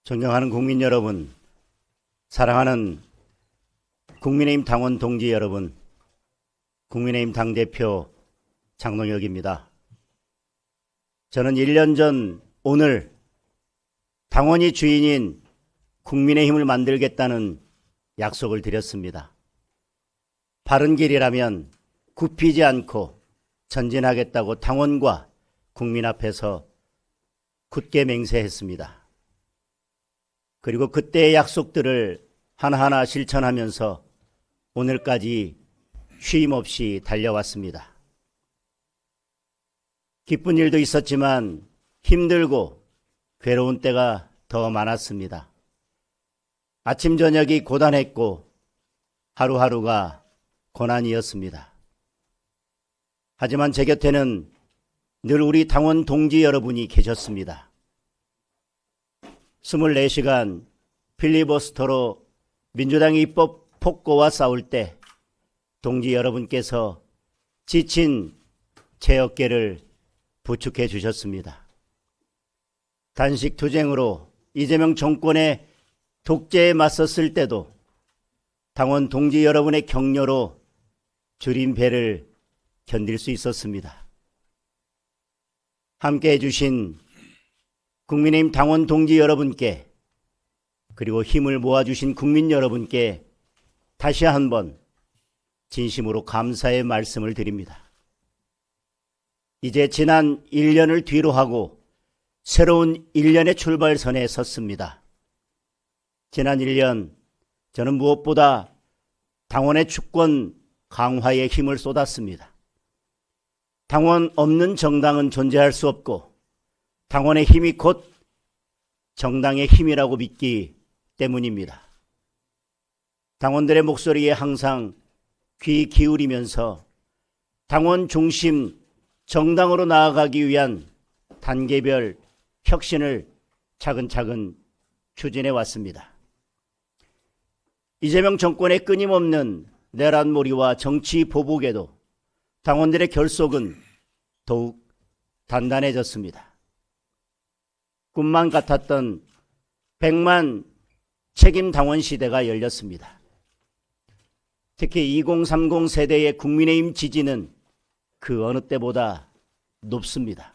존경하는 국민 여러분, 사랑하는 국민의힘 당원 동지 여러분, 국민의힘 당대표 장동혁입니다. 저는 1년 전 오늘 당원이 주인인 국민의힘을 만들겠다는 약속을 드렸습니다. 바른 길이라면 굽히지 않고 전진하겠다고 당원과 국민 앞에서 굳게 맹세했습니다. 그리고 그때의 약속들을 하나하나 실천하면서 오늘까지 쉼 없이 달려왔습니다. 기쁜 일도 있었지만 힘들고 괴로운 때가 더 많았습니다. 아침 저녁이 고단했고 하루하루가 고난이었습니다. 하지만 제 곁에는 늘 우리 당원 동지 여러분이 계셨습니다. 24시간 필리버스터로 민주당의 입법 폭거와 싸울 때 동지 여러분께서 지친 제 어깨를 부축해 주셨습니다. 단식 투쟁으로 이재명 정권의 독재에 맞섰을 때도 당원 동지 여러분의 격려로 줄인 배를 견딜 수 있었습니다. 함께 해주신 국민의힘 당원 동지 여러분께 그리고 힘을 모아주신 국민 여러분께 다시 한번 진심으로 감사의 말씀을 드립니다. 이제 지난 1년을 뒤로 하고 새로운 1년의 출발선에 섰습니다. 지난 1년 저는 무엇보다 당원의 주권 강화에 힘을 쏟았습니다. 당원 없는 정당은 존재할 수 없고 당원의 힘이 곧 정당의 힘이라고 믿기 때문입니다. 당원들의 목소리에 항상 귀 기울이면서 당원 중심 정당으로 나아가기 위한 단계별 혁신을 차근차근 추진해 왔습니다. 이재명 정권의 끊임없는 내란몰이와 정치 보복에도 당원들의 결속은 더욱 단단해졌습니다. 꿈만 같았던 100만 책임 당원 시대가 열렸습니다. 특히 2030 세대의 국민의힘 지지는 그 어느 때보다 높습니다.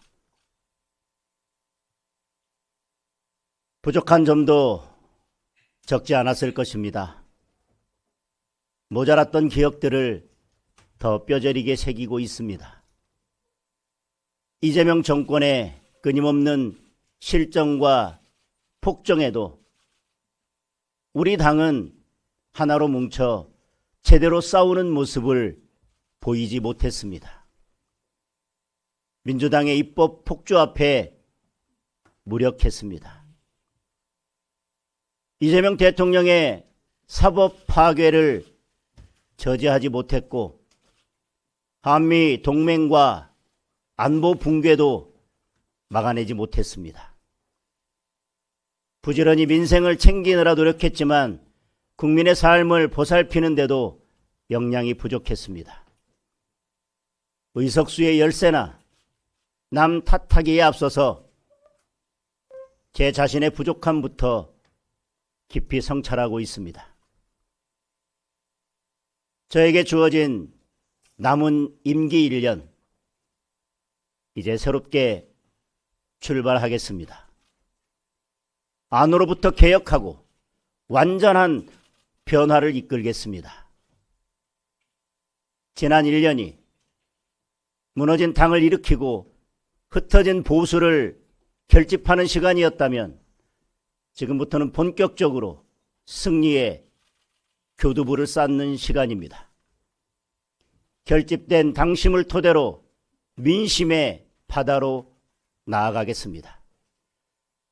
부족한 점도 적지 않았을 것입니다. 모자랐던 기억들을 더 뼈저리게 새기고 있습니다. 이재명 정권의 끊임없는 실정과 폭정에도 우리 당은 하나로 뭉쳐 제대로 싸우는 모습을 보이지 못했습니다. 민주당의 입법 폭주 앞에 무력했습니다. 이재명 대통령의 사법 파괴를 저지하지 못했고 한미 동맹과 안보 붕괴도 막아내지 못했습니다. 부지런히 민생을 챙기느라 노력했지만 국민의 삶을 보살피는데도 역량이 부족했습니다. 의석수의 열세나 남 탓하기에 앞서서 제 자신의 부족함부터 깊이 성찰하고 있습니다. 저에게 주어진 남은 임기 1년, 이제 새롭게 출발하겠습니다. 안으로부터 개혁하고 완전한 변화를 이끌겠습니다. 지난 1년이 무너진 당을 일으키고 흩어진 보수를 결집하는 시간이었다면 지금부터는 본격적으로 승리의 교두보를 쌓는 시간입니다. 결집된 당심을 토대로 민심의 바다로 나아가겠습니다.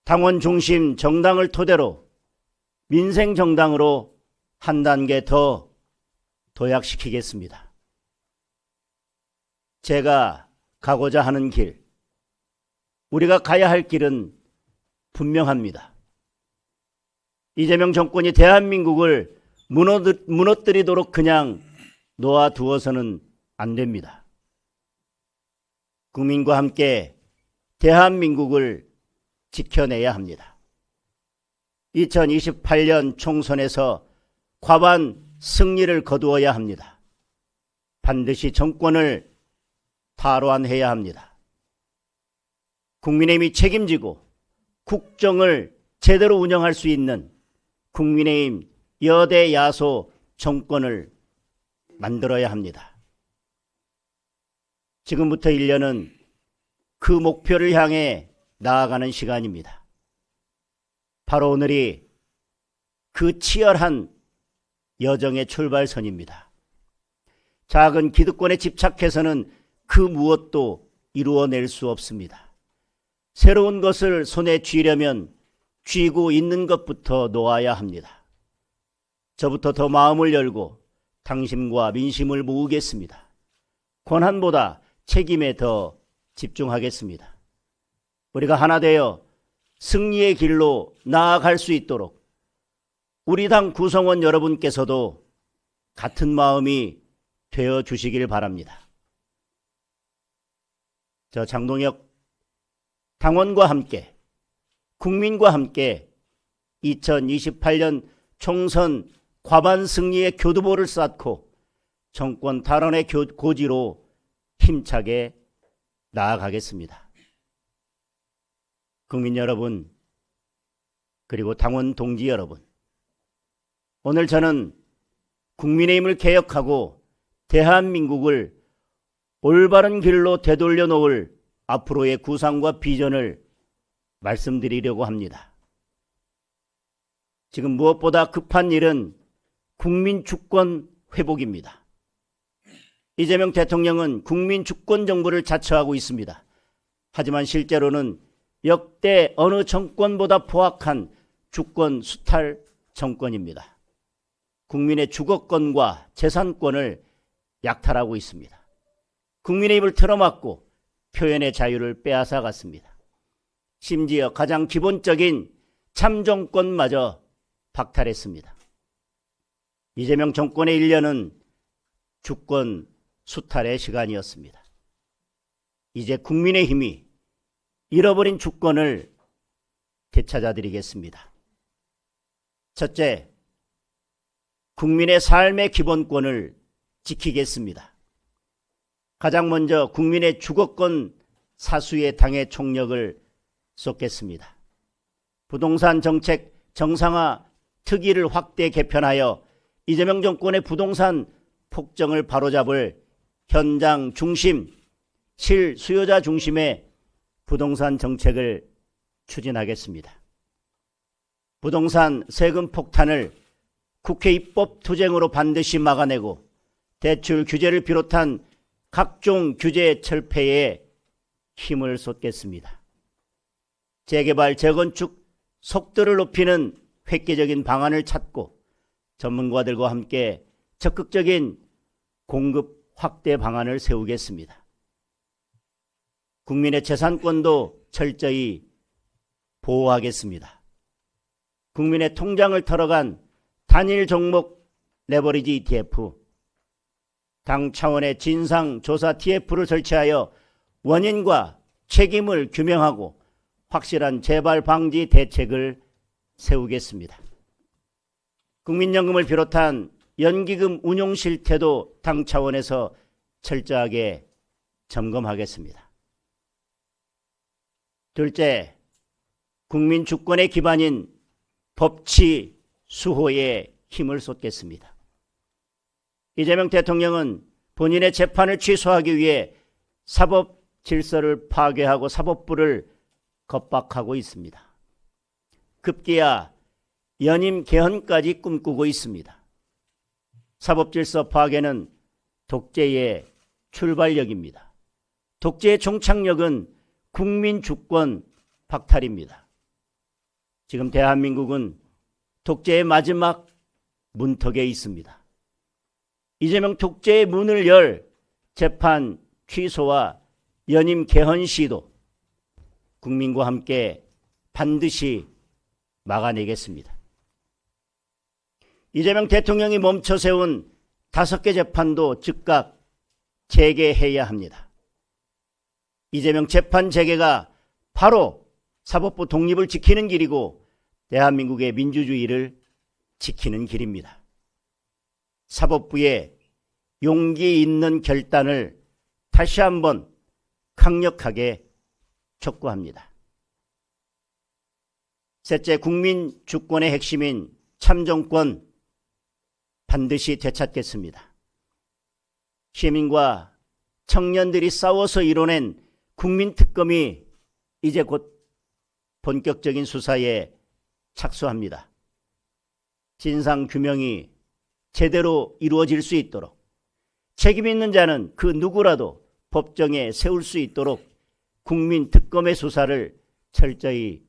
당원 중심 정당을 토대로 민생 정당으로 한 단계 더 도약시키겠습니다. 제가 가고자 하는 길, 우리가 가야 할 길은 분명합니다. 이재명 정권이 대한민국을 무너뜨리도록 그냥 놓아두어서는 안 됩니다. 국민과 함께 대한민국을 지켜내야 합니다. 2028년 총선에서 과반 승리를 거두어야 합니다. 반드시 정권을 탈환해야 합니다. 국민의힘이 책임지고 국정을 제대로 운영할 수 있는 국민의힘 여대 야소 정권을 만들어야 합니다. 지금부터 1년은 그 목표를 향해 나아가는 시간입니다. 바로 오늘이 그 치열한 여정의 출발선입니다. 작은 기득권에 집착해서는 그 무엇도 이루어낼 수 없습니다. 새로운 것을 손에 쥐려면 쥐고 있는 것부터 놓아야 합니다. 저부터 더 마음을 열고 당심과 민심을 모으겠습니다. 권한보다 책임에 더 집중하겠습니다. 우리가 하나 되어 승리의 길로 나아갈 수 있도록 우리 당 구성원 여러분께서도 같은 마음이 되어 주시길 바랍니다. 저 장동혁 당원과 함께 국민과 함께 2028년 총선 과반 승리의 교두보를 쌓고 정권 탈환의 고지로 힘차게 나아가겠습니다. 국민 여러분, 그리고 당원 동지 여러분, 오늘 저는 국민의힘을 개혁하고 대한민국을 올바른 길로 되돌려 놓을 앞으로의 구상과 비전을 말씀드리려고 합니다. 지금 무엇보다 급한 일은 국민 주권 회복입니다. 이재명 대통령은 국민 주권 정부를 자처하고 있습니다. 하지만 실제로는 역대 어느 정권보다 포악한 주권 수탈 정권입니다. 국민의 주거권과 재산권을 약탈하고 있습니다. 국민의 입을 틀어막고 표현의 자유를 빼앗아갔습니다. 심지어 가장 기본적인 참정권마저 박탈했습니다. 이재명 정권의 1년은 주권 수탈의 시간이었습니다. 이제 국민의힘이 잃어버린 주권을 되찾아드리겠습니다. 첫째, 국민의 삶의 기본권을 지키겠습니다. 가장 먼저 국민의 주거권 사수의 당의 총력을 쏟겠습니다. 부동산 정책 정상화 특위를 확대 개편하여 이재명 정권의 부동산 폭정을 바로잡을 현장 중심, 실수요자 중심의 부동산 정책을 추진하겠습니다. 부동산 세금 폭탄을 국회 입법 투쟁으로 반드시 막아내고 대출 규제를 비롯한 각종 규제 철폐에 힘을 쏟겠습니다. 재개발, 재건축 속도를 높이는 획기적인 방안을 찾고 전문가들과 함께 적극적인 공급 확대 방안을 세우겠습니다. 국민의 재산권도 철저히 보호하겠습니다. 국민의 통장을 털어간 단일 종목 레버리지 ETF, 당 차원의 진상조사 TF를 설치하여 원인과 책임을 규명하고 확실한 재발 방지 대책을 세우겠습니다. 국민연금을 비롯한 연기금 운용 실태도 당 차원에서 철저하게 점검하겠습니다. 둘째, 국민 주권의 기반인 법치 수호에 힘을 쏟겠습니다. 이재명 대통령은 본인의 재판을 취소하기 위해 사법 질서를 파괴하고 사법부를 겁박하고 있습니다. 급기야 연임 개헌까지 꿈꾸고 있습니다. 사법질서 파괴는 독재의 출발력입니다. 독재의 종착역은 국민 주권 박탈입니다. 지금 대한민국은 독재의 마지막 문턱에 있습니다. 이재명 독재의 문을 열 재판 취소와 연임 개헌 시도 국민과 함께 반드시 막아내겠습니다. 이재명 대통령이 멈춰 세운 5개 재판도 즉각 재개해야 합니다. 이재명 재판 재개가 바로 사법부 독립을 지키는 길이고 대한민국의 민주주의를 지키는 길입니다. 사법부의 용기 있는 결단을 다시 한번 강력하게 촉구합니다. 셋째, 국민 주권의 핵심인 참정권 반드시 되찾겠습니다. 시민과 청년들이 싸워서 이뤄낸 국민특검이 이제 곧 본격적인 수사에 착수합니다. 진상규명이 제대로 이루어질 수 있도록 책임 있는 자는 그 누구라도 법정에 세울 수 있도록 국민특검의 수사를 철저히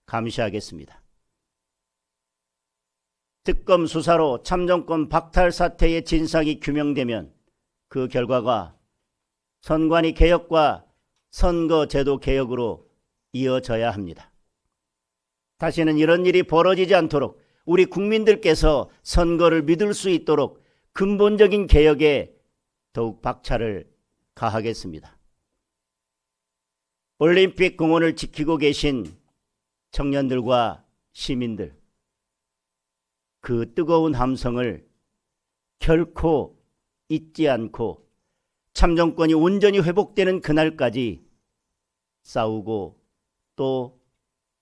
감시하겠습니다. 특검 수사로 참정권 박탈 사태의 진상이 규명되면 그 결과가 선관위 개혁과 선거제도 개혁으로 이어져야 합니다. 다시는 이런 일이 벌어지지 않도록 우리 국민들께서 선거를 믿을 수 있도록 근본적인 개혁에 더욱 박차를 가하겠습니다. 올림픽 공원을 지키고 계신 청년들과 시민들, 그 뜨거운 함성을 결코 잊지 않고 참정권이 온전히 회복되는 그날까지 싸우고 또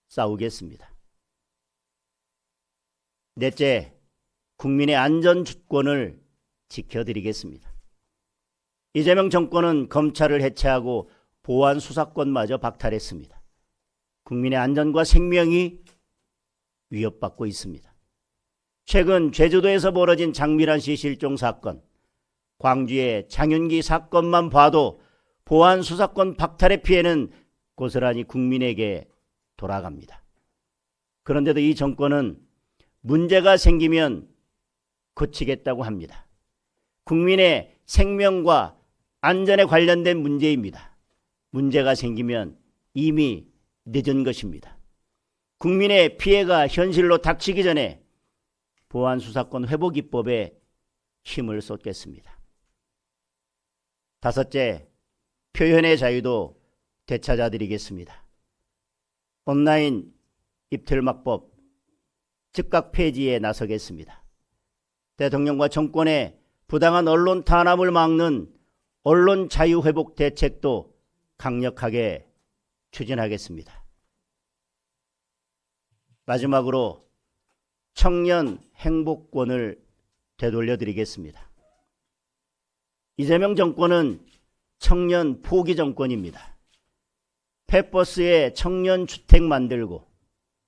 싸우겠습니다. 넷째, 국민의 안전주권을 지켜드리겠습니다. 이재명 정권은 검찰을 해체하고 보안 수사권마저 박탈했습니다. 국민의 안전과 생명이 위협받고 있습니다. 최근 제주도에서 벌어진 장미란 씨 실종 사건, 광주의 장윤기 사건만 봐도 보안 수사권 박탈의 피해는 고스란히 국민에게 돌아갑니다. 그런데도 이 정권은 문제가 생기면 고치겠다고 합니다. 국민의 생명과 안전에 관련된 문제입니다. 문제가 생기면 이미 늦은 것입니다. 국민의 피해가 현실로 닥치기 전에 보안수사권 회복입법에 힘을 쏟겠습니다. 다섯째, 표현의 자유도 되찾아드리겠습니다. 온라인 입틀막법 즉각 폐지에 나서겠습니다. 대통령과 정권의 부당한 언론 탄압을 막는 언론 자유 회복 대책도 강력하게 추진하겠습니다. 마지막으로 청년 행복권을 되돌려드리겠습니다. 이재명 정권은 청년 포기 정권입니다. 펫버스에 청년 주택 만들고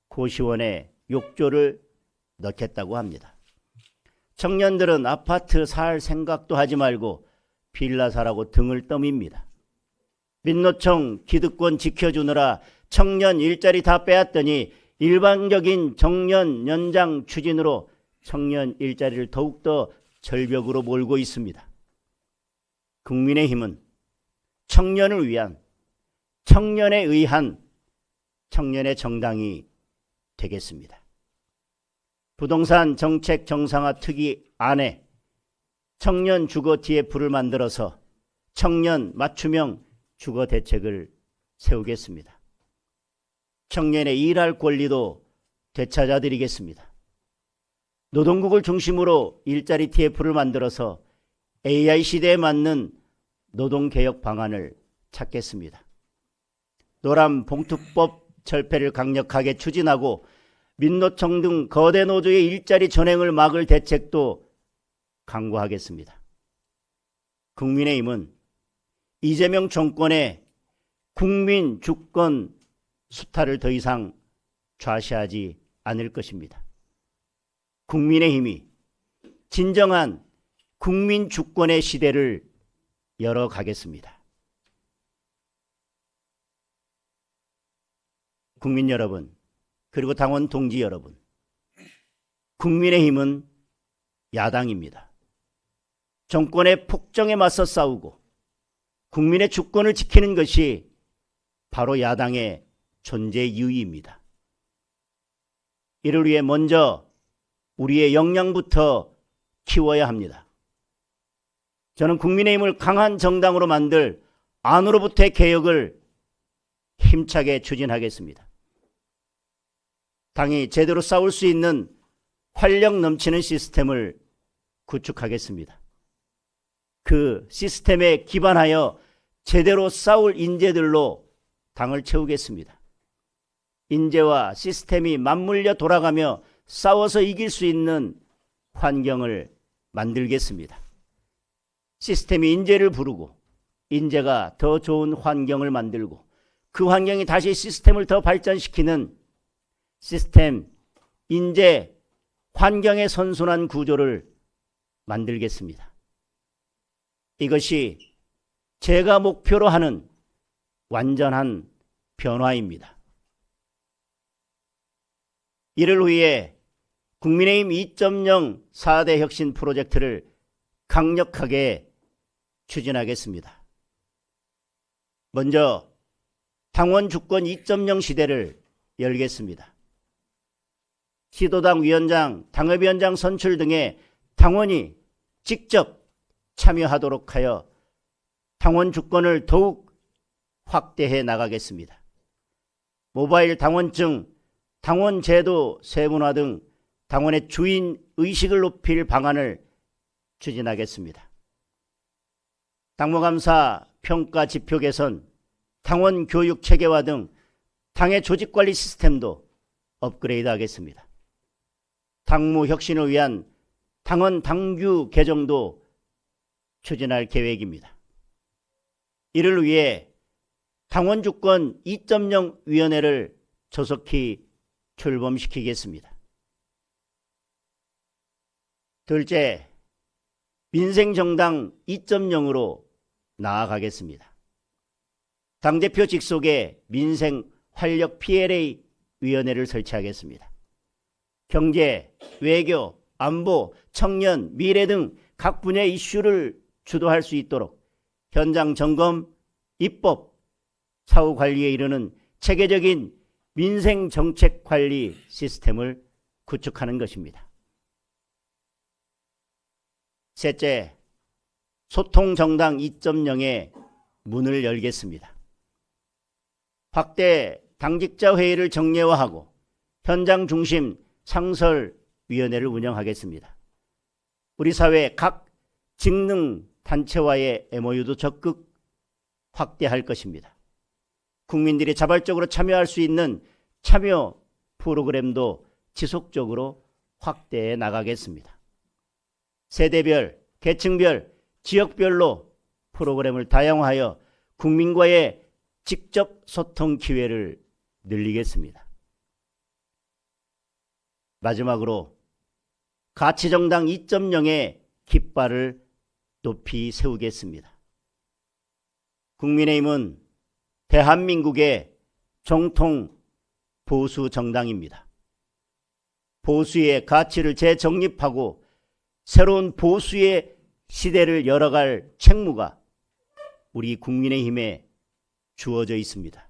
고시원에 욕조를 넣겠다고 합니다. 청년들은 아파트 살 생각도 하지 말고 빌라 사라고 등을 떠밉니다. 민노총 기득권 지켜주느라 청년 일자리 다 빼앗더니 일방적인 정년 연장 추진으로 청년 일자리를 더욱더 절벽으로 몰고 있습니다. 국민의힘은 청년을 위한, 청년에 의한 청년의 정당이 되겠습니다. 부동산 정책 정상화 특위 안에 청년 주거 TF를 만들어서 청년 맞춤형 주거 대책을 세우겠습니다. 청년의 일할 권리도 되찾아드리겠습니다. 노동국을 중심으로 일자리 TF를 만들어서 AI 시대에 맞는 노동개혁 방안을 찾겠습니다. 노란 봉투법 철폐를 강력하게 추진하고 민노총 등 거대 노조의 일자리 전횡을 막을 대책도 강구하겠습니다. 국민의힘은 이재명 정권의 국민 주권 수탈을 더 이상 좌시하지 않을 것입니다. 국민의힘이 진정한 국민 주권의 시대를 열어가겠습니다. 국민 여러분, 그리고 당원 동지 여러분, 국민의힘은 야당입니다. 정권의 폭정에 맞서 싸우고 국민의 주권을 지키는 것이 바로 야당의 존재 이유입니다. 이를 위해 먼저 우리의 역량부터 키워야 합니다. 저는 국민의힘을 강한 정당으로 만들 안으로부터의 개혁을 힘차게 추진하겠습니다. 당이 제대로 싸울 수 있는 활력 넘치는 시스템을 구축하겠습니다. 그 시스템에 기반하여 제대로 싸울 인재들로 당을 채우겠습니다. 인재와 시스템이 맞물려 돌아가며 싸워서 이길 수 있는 환경을 만들겠습니다. 시스템이 인재를 부르고 인재가 더 좋은 환경을 만들고 그 환경이 다시 시스템을 더 발전시키는 시스템, 인재, 환경의 선순환 구조를 만들겠습니다. 이것이 제가 목표로 하는 완전한 변화입니다. 이를 위해 국민의힘 2.0 4대 혁신 프로젝트를 강력하게 추진하겠습니다. 먼저 당원 주권 2.0 시대를 열겠습니다. 시도당 위원장, 당협위원장 선출 등의 당원이 직접 참여하도록 하여 당원 주권을 더욱 확대해 나가겠습니다. 모바일 당원증, 당원제도 세분화 등 당원의 주인 의식을 높일 방안을 추진하겠습니다. 당무감사 평가 지표 개선, 당원 교육 체계화 등 당의 조직관리 시스템도 업그레이드 하겠습니다. 당무 혁신을 위한 당원 당규 개정도 추진할 계획입니다. 이를 위해 당원주권 2.0 위원회를 조속히 출범시키겠습니다. 둘째, 민생정당 2.0으로 나아가겠습니다. 당대표 직속에 민생 활력 PLA 위원회를 설치하겠습니다. 경제, 외교, 안보, 청년, 미래 등 각 분야의 이슈를 주도할 수 있도록 현장 점검, 입법, 사후 관리에 이르는 체계적인 민생 정책 관리 시스템을 구축하는 것입니다. 셋째, 소통정당 2.0의 문을 열겠습니다. 확대 당직자 회의를 정례화하고 현장 중심 상설위원회를 운영하겠습니다. 우리 사회 각 직능 단체와의 MOU도 적극 확대할 것입니다. 국민들이 자발적으로 참여할 수 있는 참여 프로그램도 지속적으로 확대해 나가겠습니다. 세대별, 계층별, 지역별로 프로그램을 다양화하여 국민과의 직접 소통 기회를 늘리겠습니다. 마지막으로 가치정당 2.0의 깃발을 높이 세우겠습니다. 국민의힘은 대한민국의 정통 보수 정당입니다. 보수의 가치를 재정립하고 새로운 보수의 시대를 열어갈 책무가 우리 국민의힘에 주어져 있습니다.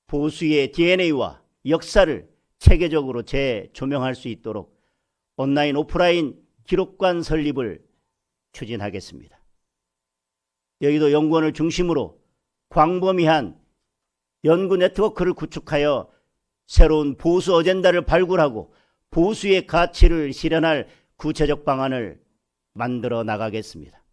보수의 DNA와 역사를 체계적으로 재조명할 수 있도록 온라인, 오프라인 기록관 설립을 추진하겠습니다. 여의도 연구원을 중심으로 광범위한 연구 네트워크를 구축하여 새로운 보수 어젠다를 발굴하고 보수의 가치를 실현할 구체적 방안을 만들어 나가겠습니다.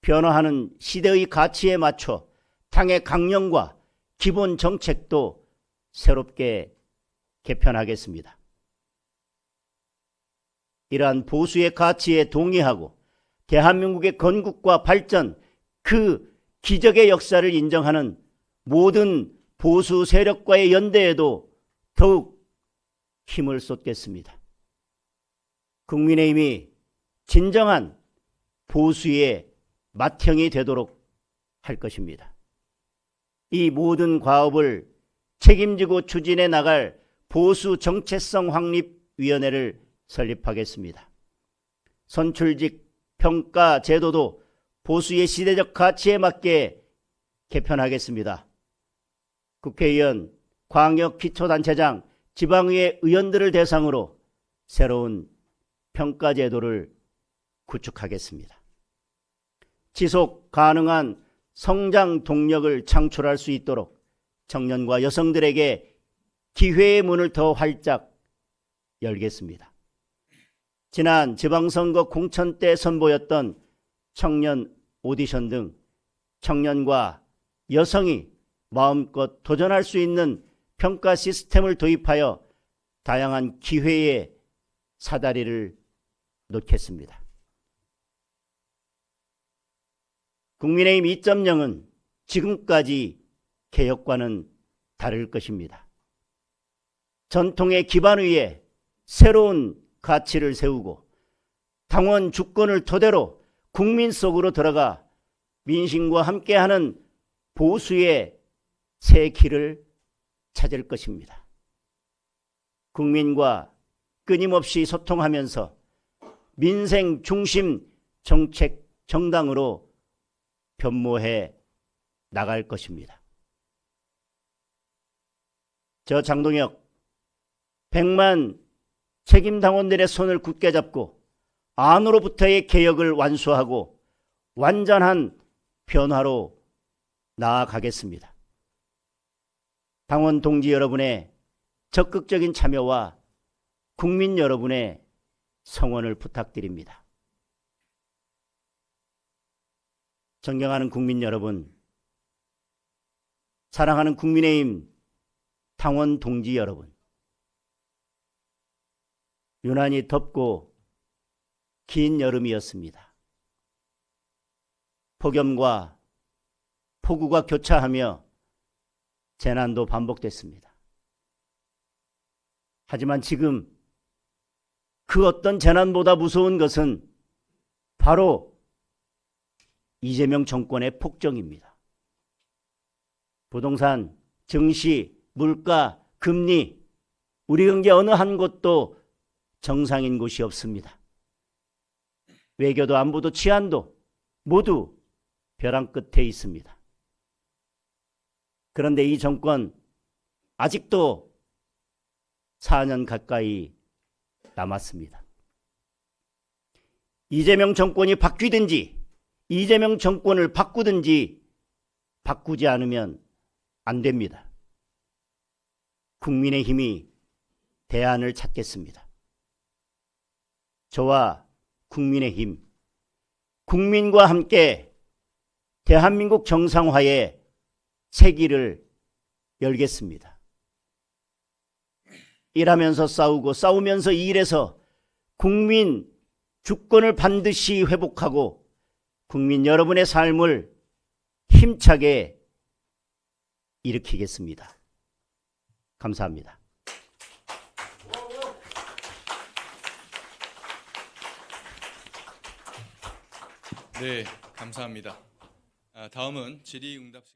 변화하는 시대의 가치에 맞춰 당의 강령과 기본 정책도 새롭게 개편하겠습니다. 이러한 보수의 가치에 동의하고 대한민국의 건국과 발전, 그 기적의 역사를 인정하는 모든 보수 세력과의 연대에도 더욱 힘을 쏟겠습니다. 국민의힘이 진정한 보수의 맏형이 되도록 할 것입니다. 이 모든 과업을 책임지고 추진해 나갈 보수 정체성 확립위원회를 설립하겠습니다. 선출직 평가 제도도 보수의 시대적 가치에 맞게 개편하겠습니다. 국회의원, 광역기초단체장, 지방의회 의원들을 대상으로 새로운 평가 제도를 구축하겠습니다. 지속 가능한 성장 동력을 창출할 수 있도록 청년과 여성들에게 기회의 문을 더 활짝 열겠습니다. 지난 지방선거 공천 때 선보였던 청년 오디션 등 청년과 여성이 마음껏 도전할 수 있는 평가 시스템을 도입하여 다양한 기회의 사다리를 놓겠습니다. 국민의힘 2.0은 지금까지 개혁과는 다를 것입니다. 전통의 기반 위에 새로운 가치를 세우고 당원 주권을 토대로 국민 속으로 들어가 민심과 함께하는 보수의 새 길을 찾을 것입니다. 국민과 끊임없이 소통하면서 민생 중심 정책 정당으로 변모해 나갈 것입니다. 저 장동혁 100만 책임당원들의 손을 굳게 잡고 안으로부터의 개혁을 완수하고 완전한 변화로 나아가겠습니다. 당원 동지 여러분의 적극적인 참여와 국민 여러분의 성원을 부탁드립니다. 존경하는 국민 여러분, 사랑하는 국민의힘 당원 동지 여러분, 유난히 덥고 긴 여름이었습니다. 폭염과 폭우가 교차하며 재난도 반복됐습니다. 하지만 지금 그 어떤 재난보다 무서운 것은 바로 이재명 정권의 폭정입니다. 부동산, 증시, 물가, 금리, 우리 경제 어느 한 곳도 정상인 곳이 없습니다. 외교도 안보도 치안도 모두 벼랑 끝에 있습니다. 그런데 이 정권 아직도 4년 가까이 남았습니다. 이재명 정권이 바뀌든지 이재명 정권을 바꾸든지 바꾸지 않으면 안 됩니다. 국민의힘이 대안을 찾겠습니다. 저와 국민의힘, 국민과 함께 대한민국 정상화의 새 길을 열겠습니다. 일하면서 싸우고 싸우면서 일해서 국민 주권을 반드시 회복하고 국민 여러분의 삶을 힘차게 일으키겠습니다. 감사합니다. 네, 감사합니다. 다음은 질의응답